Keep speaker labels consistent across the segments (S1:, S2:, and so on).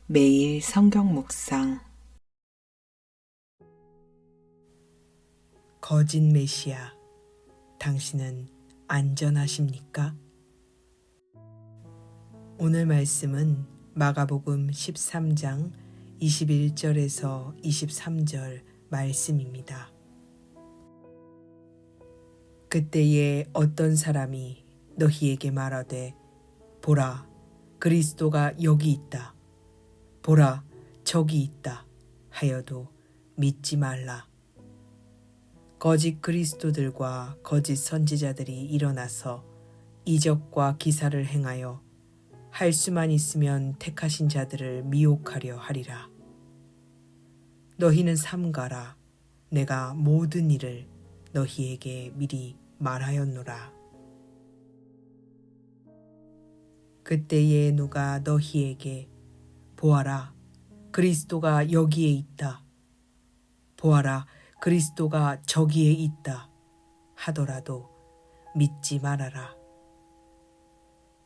S1: 매일 성경 묵상.
S2: 거짓 메시아, 당신은 안전하십니까? 오늘 말씀은 마가복음 13장 21절에서 23절 말씀입니다. 그때에 어떤 사람이 너희에게 말하되 보라, 그리스도가 여기 있다. 보라, 저기 있다 하여도 믿지 말라. 거짓 그리스도들과 거짓 선지자들이 일어나서 이적과 기사를 행하여 할 수만 있으면 택하신 자들을 미혹하려 하리라. 너희는 삼가라. 내가 모든 일을 너희에게 미리 말하였노라. 그때에 누가 너희에게 보아라, 그리스도가 여기에 있다. 보아라, 그리스도가 저기에 있다 하더라도 믿지 말아라.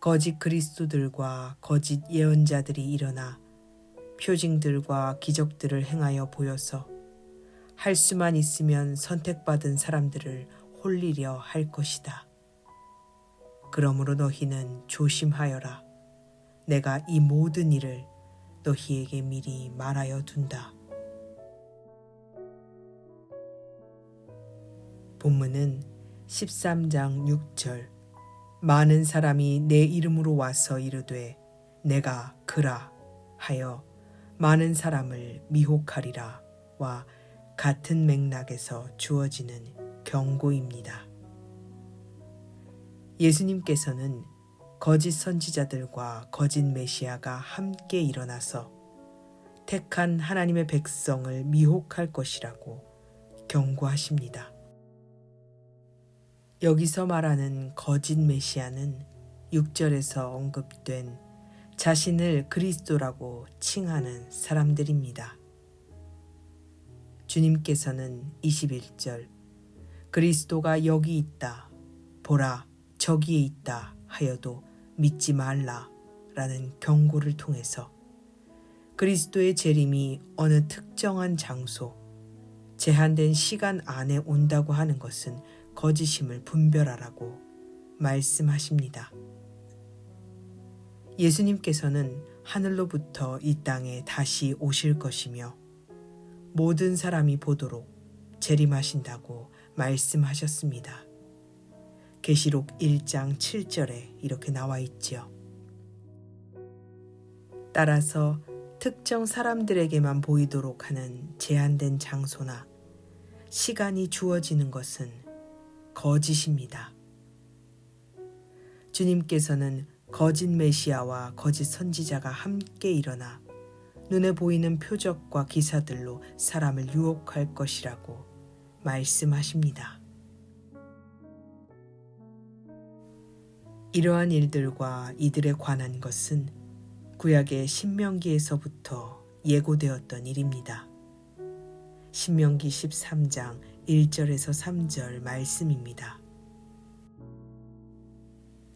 S2: 거짓 그리스도들과 거짓 예언자들이 일어나 표징들과 기적들을 행하여 보여서 할 수만 있으면 선택받은 사람들을 홀리려 할 것이다. 그러므로 너희는 조심하여라. 내가 이 모든 일을 너희에게 미리 말하여 둔다. 본문은 13장 6절 많은 사람이 내 이름으로 와서 이르되 내가 그라 하여 많은 사람을 미혹하리라 와 같은 맥락에서 주어지는 경고입니다. 예수님께서는 거짓 선지자들과 거짓 메시아가 함께 일어나서 택한 하나님의 백성을 미혹할 것이라고 경고하십니다. 여기서 말하는 거짓 메시아는 6절에서 언급된 자신을 그리스도라고 칭하는 사람들입니다. 주님께서는 21절 그리스도가 여기 있다. 보라, 저기에 있다 하여도 믿지 말라 라는 경고를 통해서 그리스도의 재림이 어느 특정한 장소, 제한된 시간 안에 온다고 하는 것은 거짓임을 분별하라고 말씀하십니다. 예수님께서는 하늘로부터 이 땅에 다시 오실 것이며 모든 사람이 보도록 재림하신다고 말씀하셨습니다. 계시록 1장 7절에 이렇게 나와 있지요. 따라서 특정 사람들에게만 보이도록 하는 제한된 장소나 시간이 주어지는 것은 거짓입니다. 주님께서는 거짓 메시아와 거짓 선지자가 함께 일어나 눈에 보이는 표적과 기사들로 사람을 유혹할 것이라고 말씀하십니다. 이러한 일들과 이들에 관한 것은 구약의 신명기에서부터 예고되었던 일입니다. 신명기 13장 1절에서 3절 말씀입니다.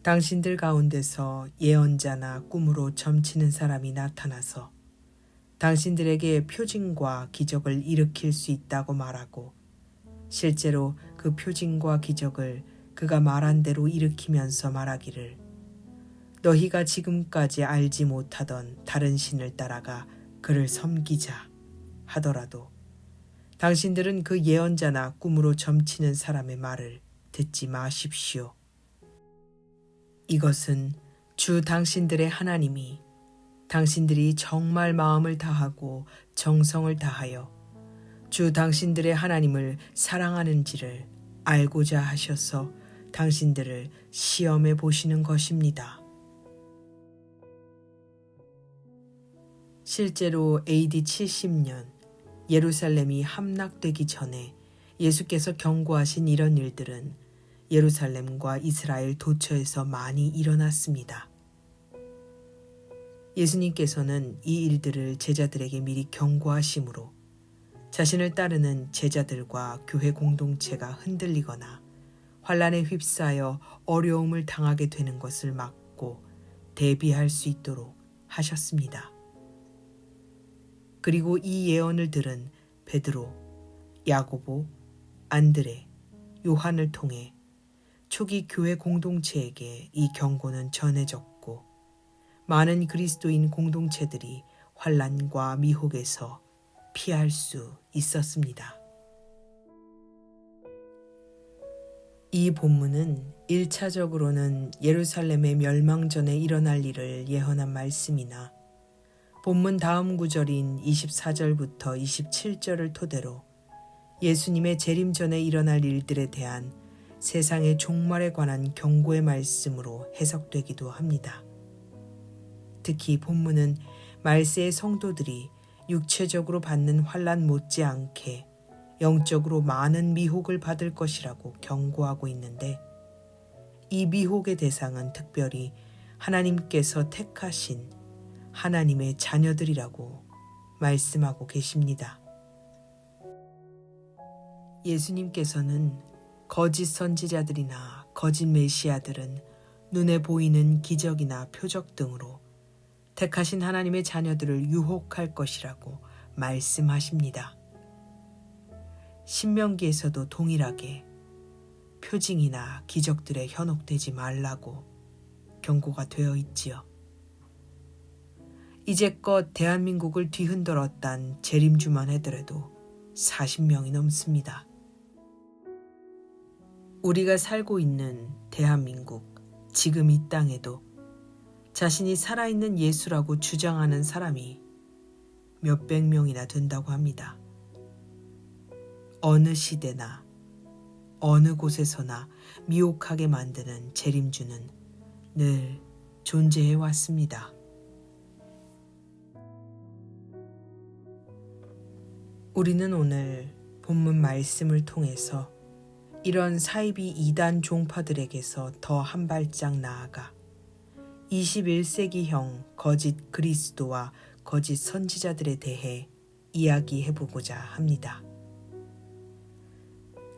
S2: 당신들 가운데서 예언자나 꿈으로 점치는 사람이 나타나서 당신들에게 표징과 기적을 일으킬 수 있다고 말하고 실제로 그 표징과 기적을 그가 말한 대로 일으키면서 말하기를 너희가 지금까지 알지 못하던 다른 신을 따라가 그를 섬기자 하더라도 당신들은 그 예언자나 꿈으로 점치는 사람의 말을 듣지 마십시오. 이것은 주 당신들의 하나님이 당신들이 정말 마음을 다하고 정성을 다하여 주 당신들의 하나님을 사랑하는지를 알고자 하셔서 당신들을 시험해 보시는 것입니다. 실제로 AD 70년 예루살렘이 함락되기 전에 예수께서 경고하신 이런 일들은 예루살렘과 이스라엘 도처에서 많이 일어났습니다. 예수님께서는 이 일들을 제자들에게 미리 경고하심으로 자신을 따르는 제자들과 교회 공동체가 흔들리거나 환난에 휩싸여 어려움을 당하게 되는 것을 막고 대비할 수 있도록 하셨습니다. 그리고 이 예언을 들은 베드로, 야고보, 안드레, 요한을 통해 초기 교회 공동체에게 이 경고는 전해졌고 많은 그리스도인 공동체들이 환난과 미혹에서 피할 수 있었습니다. 이 본문은 1차적으로는 예루살렘의 멸망 전에 일어날 일을 예언한 말씀이나 본문 다음 구절인 24절부터 27절을 토대로 예수님의 재림 전에 일어날 일들에 대한 세상의 종말에 관한 경고의 말씀으로 해석되기도 합니다. 특히 본문은 말세의 성도들이 육체적으로 받는 환난 못지않게 영적으로 많은 미혹을 받을 것이라고 경고하고 있는데 이 미혹의 대상은 특별히 하나님께서 택하신 하나님의 자녀들이라고 말씀하고 계십니다. 예수님께서는 거짓 선지자들이나 거짓 메시아들은 눈에 보이는 기적이나 표적 등으로 택하신 하나님의 자녀들을 유혹할 것이라고 말씀하십니다. 신명기에서도 동일하게 표징이나 기적들에 현혹되지 말라고 경고가 되어 있지요. 이제껏 대한민국을 뒤흔들었단 재림주만 해더라도 40명이 넘습니다. 우리가 살고 있는 대한민국, 지금 이 땅에도 자신이 살아있는 예수라고 주장하는 사람이 몇백 명이나 된다고 합니다. 어느 시대나 어느 곳에서나 미혹하게 만드는 재림주는 늘 존재해 왔습니다. 우리는 오늘 본문 말씀을 통해서 이런 사이비 이단 종파들에게서 더 한 발짝 나아가 21세기형 거짓 그리스도와 거짓 선지자들에 대해 이야기해보고자 합니다.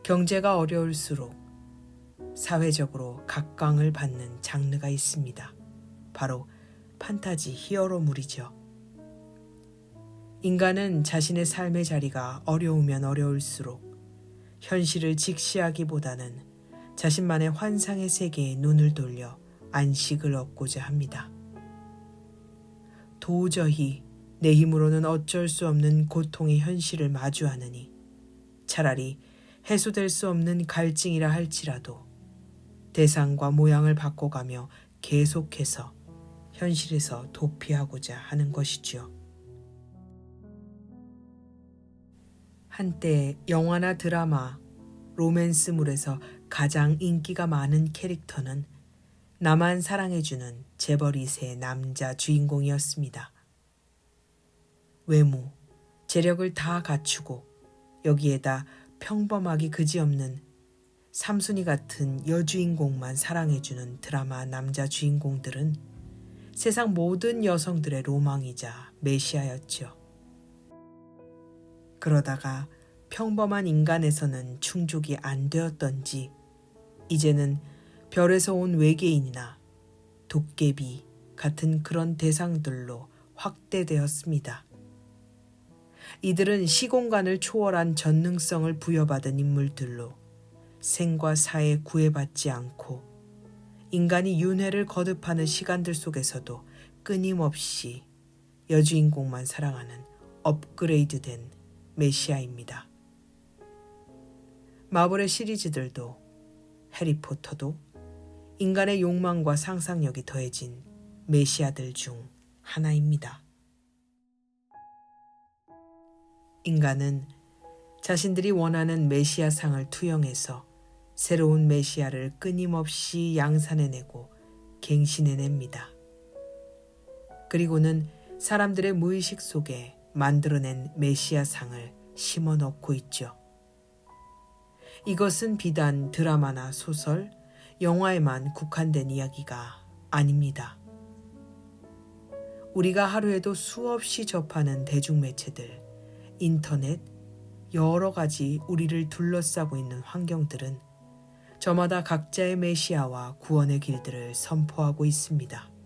S2: 경제가 어려울수록 사회적으로 각광을 받는 장르가 있습니다. 바로 판타지 히어로물이죠. 인간은 자신의 삶의 자리가 어려우면 어려울수록 현실을 직시하기보다는 자신만의 환상의 세계에 눈을 돌려 안식을 얻고자 합니다. 도저히 내 힘으로는 어쩔 수 없는 고통의 현실을 마주하느니 차라리 해소될 수 없는 갈증이라 할지라도 대상과 모양을 바꿔가며 계속해서 현실에서 도피하고자 하는 것이지요. 한때 영화나 드라마, 로맨스물에서 가장 인기가 많은 캐릭터는 나만 사랑해주는 재벌 2세 남자 주인공이었습니다. 외모, 재력을 다 갖추고 여기에다 평범하기 그지없는 삼순이 같은 여주인공만 사랑해주는 드라마 남자 주인공들은 세상 모든 여성들의 로망이자 메시아였죠. 그러다가 평범한 인간에서는 충족이 안 되었던지 이제는 별에서 온 외계인이나 도깨비 같은 그런 대상들로 확대되었습니다. 이들은 시공간을 초월한 전능성을 부여받은 인물들로 생과 사에 구애받지 않고 인간이 윤회를 거듭하는 시간들 속에서도 끊임없이 여주인공만 사랑하는 업그레이드된 메시아입니다. 마블의 시리즈들도 해리포터도 인간의 욕망과 상상력이 더해진 메시아들 중 하나입니다. 인간은 자신들이 원하는 메시아상을 투영해서 새로운 메시아를 끊임없이 양산해내고 갱신해냅니다. 그리고는 사람들의 무의식 속에 만들어낸 메시아상을 심어 넣고 있죠. 이것은 비단 드라마나 소설, 영화에만 국한된 이야기가 아닙니다. 우리가 하루에도 수없이 접하는 대중매체들, 인터넷, 여러 가지 우리를 둘러싸고 있는 환경들은 저마다 각자의 메시아와 구원의 길들을 선포하고 있습니다.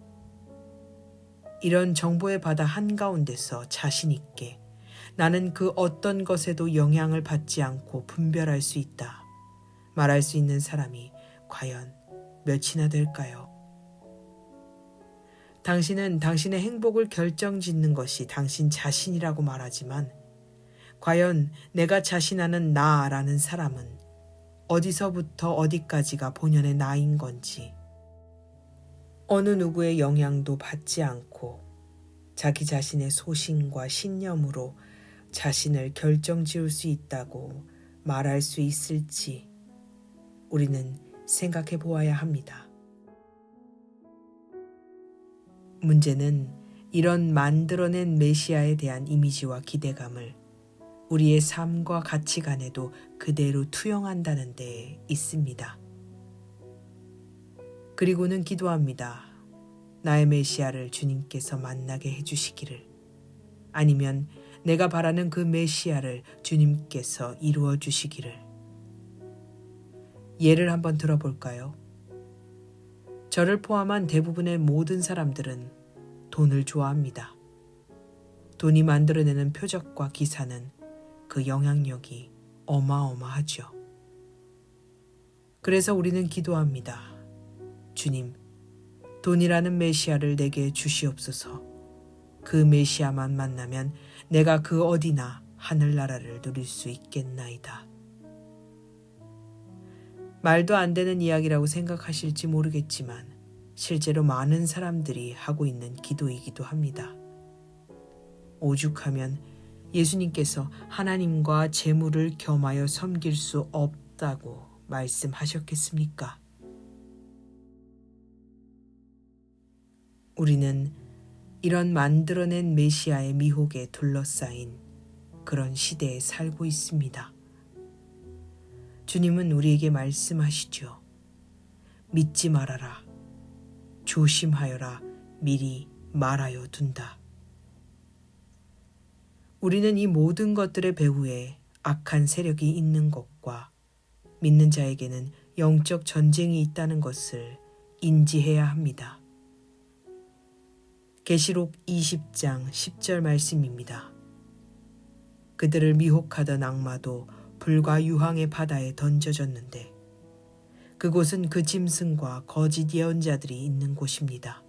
S2: 이런 정보의 바다 한가운데서 자신 있게 나는 그 어떤 것에도 영향을 받지 않고 분별할 수 있다. 말할 수 있는 사람이 과연 몇이나 될까요? 당신은 당신의 행복을 결정짓는 것이 당신 자신이라고 말하지만 과연 내가 자신하는 나라는 사람은 어디서부터 어디까지가 본연의 나인 건지, 어느 누구의 영향도 받지 않고 자기 자신의 소신과 신념으로 자신을 결정지을 수 있다고 말할 수 있을지 우리는 생각해 보아야 합니다. 문제는 이런 만들어낸 메시아에 대한 이미지와 기대감을 우리의 삶과 가치관에도 그대로 투영한다는 데 있습니다. 그리고는 기도합니다. 나의 메시아를 주님께서 만나게 해주시기를, 아니면 내가 바라는 그 메시아를 주님께서 이루어 주시기를. 예를 한번 들어볼까요? 저를 포함한 대부분의 모든 사람들은 돈을 좋아합니다. 돈이 만들어내는 표적과 기사는 그 영향력이 어마어마하죠. 그래서 우리는 기도합니다. 주님, 돈이라는 메시아를 내게 주시옵소서. 그 메시아만 만나면 내가 그 어디나 하늘나라를 누릴 수 있겠나이다. 말도 안 되는 이야기라고 생각하실지 모르겠지만 실제로 많은 사람들이 하고 있는 기도이기도 합니다. 오죽하면 예수님께서 하나님과 재물을 겸하여 섬길 수 없다고 말씀하셨겠습니까? 우리는 이런 만들어낸 메시아의 미혹에 둘러싸인 그런 시대에 살고 있습니다. 주님은 우리에게 말씀하시죠. 믿지 말아라. 조심하여라. 미리 말하여 둔다. 우리는 이 모든 것들의 배후에 악한 세력이 있는 것과 믿는 자에게는 영적 전쟁이 있다는 것을 인지해야 합니다. 계시록 20장 10절 말씀입니다. 그들을 미혹하던 악마도 불과 유황의 바다에 던져졌는데 그곳은 그 짐승과 거짓 예언자들이 있는 곳입니다.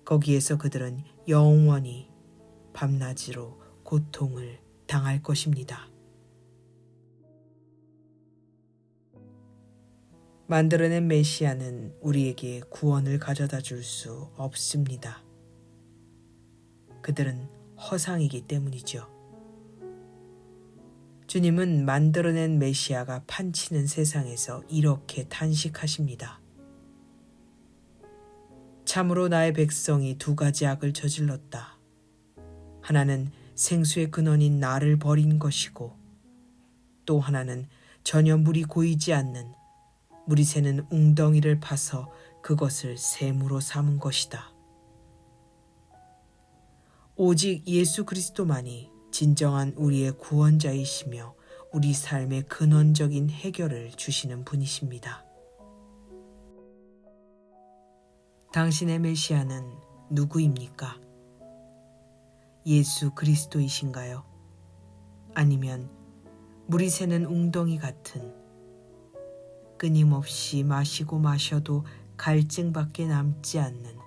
S2: 거기에서 그들은 영원히 밤낮으로 고통을 당할 것입니다. 만들어낸 메시아는 우리에게 구원을 가져다 줄 수 없습니다. 그들은 허상이기 때문이죠. 주님은 만들어낸 메시아가 판치는 세상에서 이렇게 탄식하십니다. 참으로 나의 백성이 두 가지 악을 저질렀다. 하나는 생수의 근원인 나를 버린 것이고 또 하나는 전혀 물이 고이지 않는 물이 새는 웅덩이를 파서 그것을 샘으로 삼은 것이다. 오직 예수 그리스도만이 진정한 우리의 구원자이시며 우리 삶의 근원적인 해결을 주시는 분이십니다. 당신의 메시아는 누구입니까? 예수 그리스도이신가요? 아니면 물이 새는 웅덩이 같은 끊임없이 마시고 마셔도 갈증밖에 남지 않는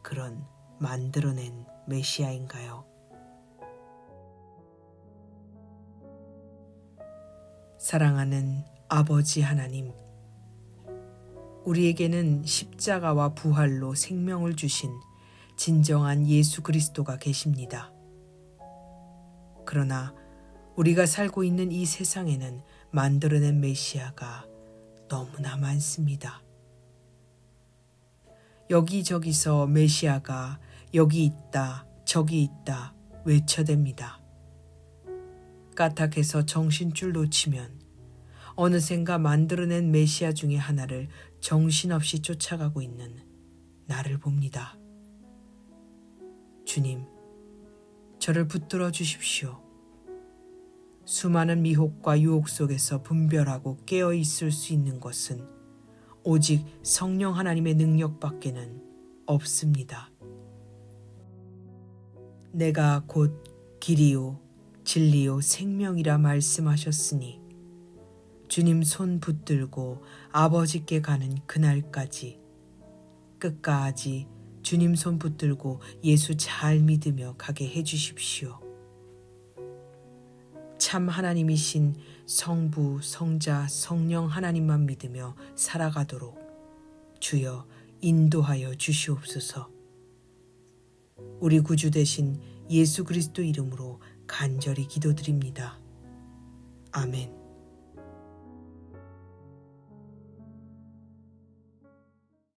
S2: 그런 만들어낸 메시아인가요? 사랑하는 아버지 하나님, 우리에게는 십자가와 부활로 생명을 주신 진정한 예수 그리스도가 계십니다. 그러나 우리가 살고 있는 이 세상에는 만들어낸 메시아가 너무나 많습니다. 여기저기서 메시아가 여기 있다, 저기 있다 외쳐댑니다. 까닭해서 정신줄 놓치면 어느샌가 만들어낸 메시아 중에 하나를 정신없이 쫓아가고 있는 나를 봅니다. 주님, 저를 붙들어 주십시오. 수많은 미혹과 유혹 속에서 분별하고 깨어 있을 수 있는 것은 오직 성령 하나님의 능력밖에는 없습니다. 내가 곧 길이요 진리요 생명이라 말씀하셨으니 주님 손 붙들고 아버지께 가는 그날까지 끝까지 주님 손 붙들고 예수 잘 믿으며 가게 해주십시오. 참 하나님이신 성부, 성자, 성령 하나님만 믿으며 살아가도록 주여 인도하여 주시옵소서. 우리 구주 되신 예수 그리스도 이름으로 간절히 기도드립니다. 아멘.